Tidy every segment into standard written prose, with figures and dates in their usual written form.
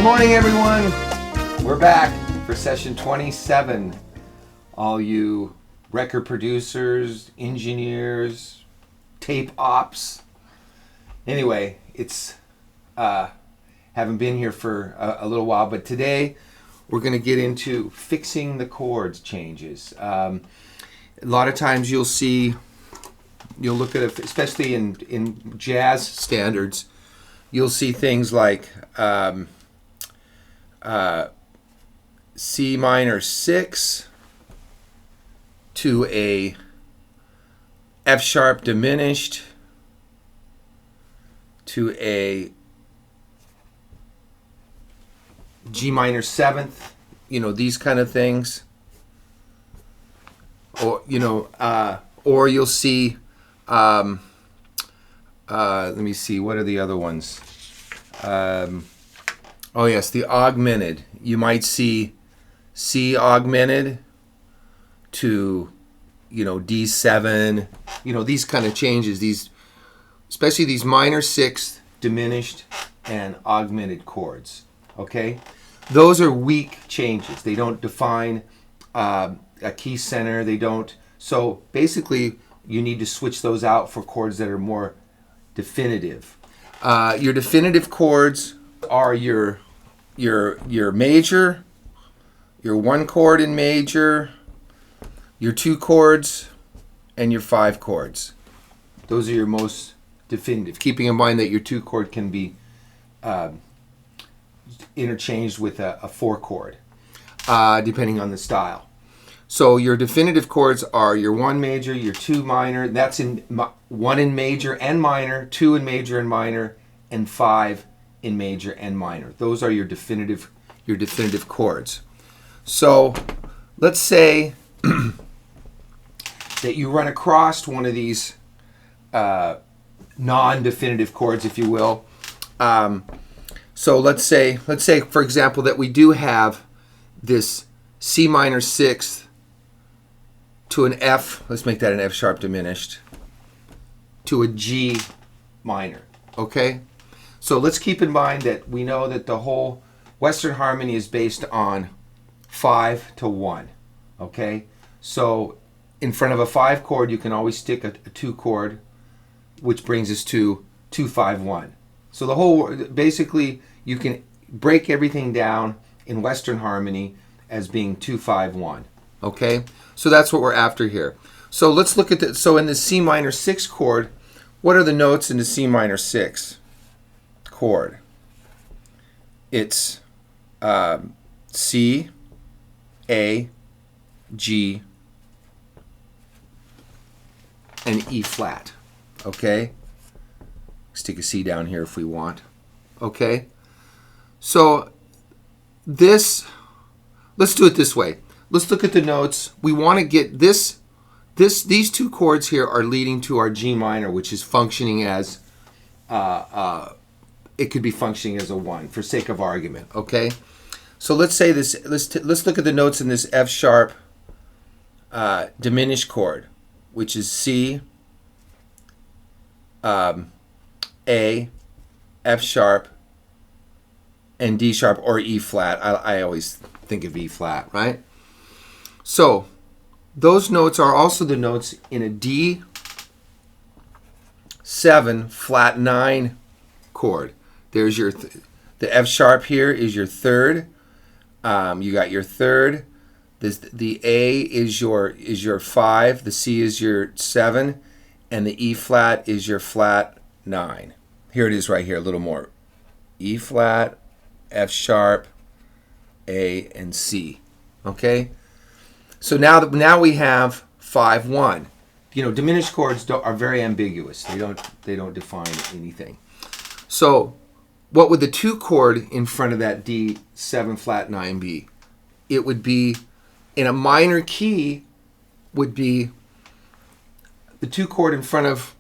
morning, everyone. We're back for session 27. All you record producers, engineers, tape ops. Anyway, it's haven't been here for a little while, but today we're going to get into fixing the chords changes. A lot of times you'll look at it, especially in jazz standards, you'll see things like C minor 6 to a F sharp diminished to a G minor 7th, these kind of things. Or, or you'll see, let me see, what are the other ones? Oh yes, the augmented. You might see C augmented to, D7, these kind of changes, especially these minor 6th diminished and augmented chords, okay? Those are weak changes. They don't define a key center. They don't. So basically, you need to switch those out for chords that are more definitive. Your definitive chords are your major, your 1 chord in major, your 2 chords, and your 5 chords. Those are your most definitive. Keeping in mind that your 2 chord can be interchanged with a 4 chord, depending on the style. So your definitive chords are your 1 major, your 2 minor. That's in 1 in major and minor, 2 in major and minor, and 5 in major and minor. Those are your definitive chords. So let's say that you run across one of these non-definitive chords, if you will. So let's say, for example, that we do have this C minor 6th to an F, let's make that an F sharp diminished, to a G minor, okay? So let's keep in mind that we know that the whole Western harmony is based on 5 to 1, okay? So in front of a 5 chord, you can always stick a 2 chord, which brings us to 2-5-1. So the whole, basically, you can break everything down in Western harmony as being 2-5-1. Okay, so that's what we're after here. So let's look at so in the C minor 6 chord, what are the notes in the C minor 6 chord? It's C, A, G, and E flat. Okay, stick a C down here if we want. Okay, so let's do it this way. Let's look at the notes. We want to get these 2 chords here are leading to our G minor, which is functioning as it could be functioning as a 1 for sake of argument. Okay, so let's say this. Let's look at the notes in this F sharp diminished chord, which is C, A, F sharp, and D sharp or E flat. I always think of E flat, right? So those notes are also the notes in a D7 flat 9 chord. There's your the F sharp here is your 3rd. You got your 3rd. The A is your 5. The C is your 7, and the E flat is your flat 9. Here it is right here, a little more. E flat, F sharp, A, and C. Okay? So now we have 5-1. Diminished chords are very ambiguous. They don't define anything. So what would the 2 chord in front of that D7 flat 9 be? It would be, in a minor key, would be the 2 chord in front of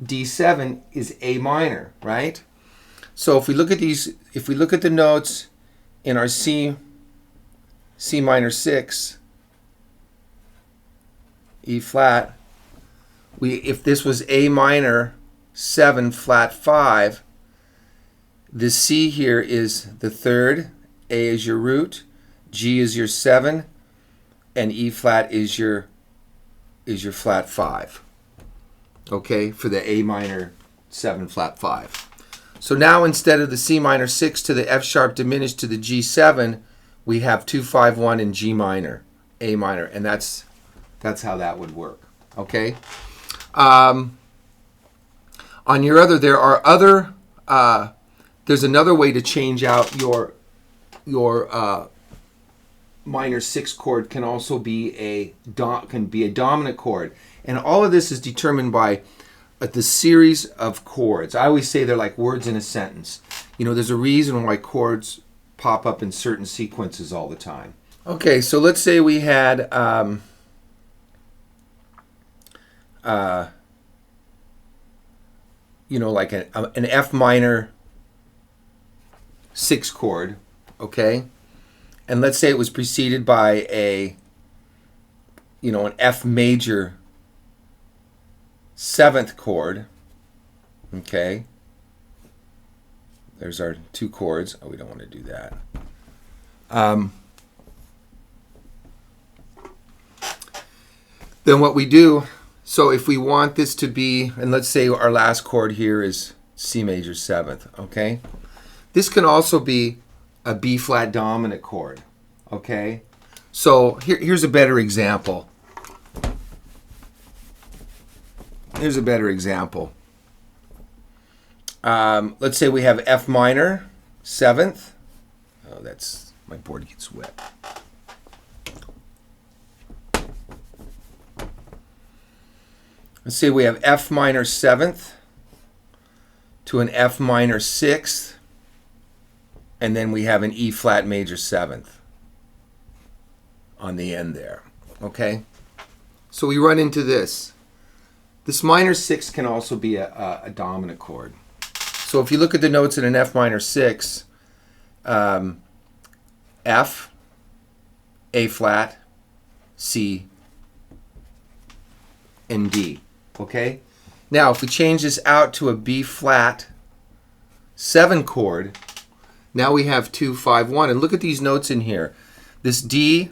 D7 is A minor, right? So if we look at the notes in our C minor 6, E flat, if this was A minor 7 flat 5, the C here is the 3rd, A is your root, G is your 7, and E flat is your flat 5. Okay, for the A minor 7 flat 5. So now instead of the C minor 6 to the F sharp diminished to the G7, we have 2 5 1 in G minor, A minor, and that's how that would work. Okay. On your other, there are other. There's another way to change out your minor 6 chord. Can also be a dominant chord, and all of this is determined by the series of chords. I always say they're like words in a sentence. You know, there's a reason why chords pop up in certain sequences all the time. Okay, so let's say we had you know, like an F minor 6 chord, okay? And let's say it was preceded by an F major 7th chord, okay? There's our 2 chords. Oh, we don't want to do that. Then what we do, so if we want this to be, and let's say our last chord here is C major 7th, okay? This can also be a B flat dominant chord, okay? So here's a better example. Here's a better example. Let's say we have F minor 7th. Oh, that's, my board gets wet. Let's say we have F minor 7th to an F minor 6th, and then we have an E flat major 7th on the end there, okay? So we run into this. This minor 6 can also be a dominant chord. So if you look at the notes in an F minor 6, F, A flat, C, and D. Okay? Now, if we change this out to a B flat 7 chord, now we have 2 5 1. And look at these notes in here. This D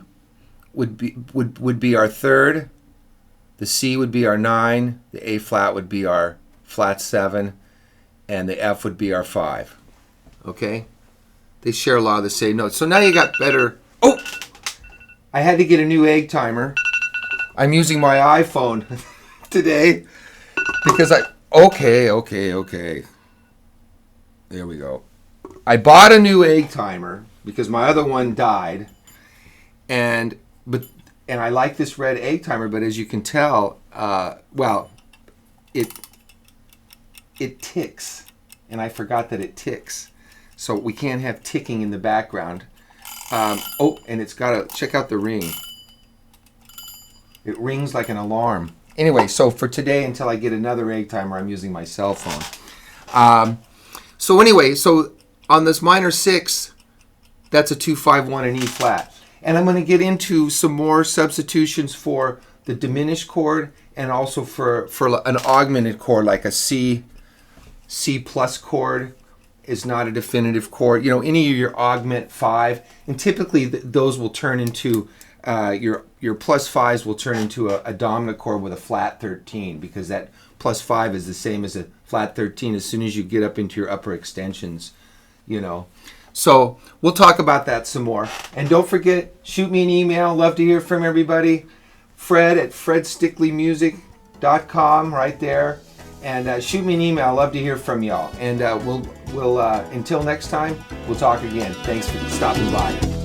would be our 3rd, the C would be our 9, the A flat would be our flat 7, and the F would be our 5. Okay? They share a lot of the same notes. So now you got better. Oh! I had to get a new egg timer. I'm using my iPhone today because okay. There we go. I bought a new egg timer because my other one died, and I like this red egg timer, but as you can tell, well, it ticks, and I forgot that it ticks, so we can't have ticking in the background. Oh, and it's got to check out the ring. It rings like an alarm. Anyway, so for today, until I get another egg timer, I'm using my cell phone. So anyway, so on this minor 6, that's a 2 5 1 in E flat. And I'm going to get into some more substitutions for the diminished chord and also for an augmented chord like a C plus chord is not a definitive chord. You know, any of your augment 5, and typically those will turn into your plus 5s will turn into a dominant chord with a flat 13, because that plus 5 is the same as a flat 13 as soon as you get up into your upper extensions, you know. So we'll talk about that some more. And don't forget, shoot me an email. Love to hear from everybody. Fred at fredstickleymusic.com right there. And shoot me an email. Love to hear from y'all. And we'll until next time, we'll talk again. Thanks for stopping by.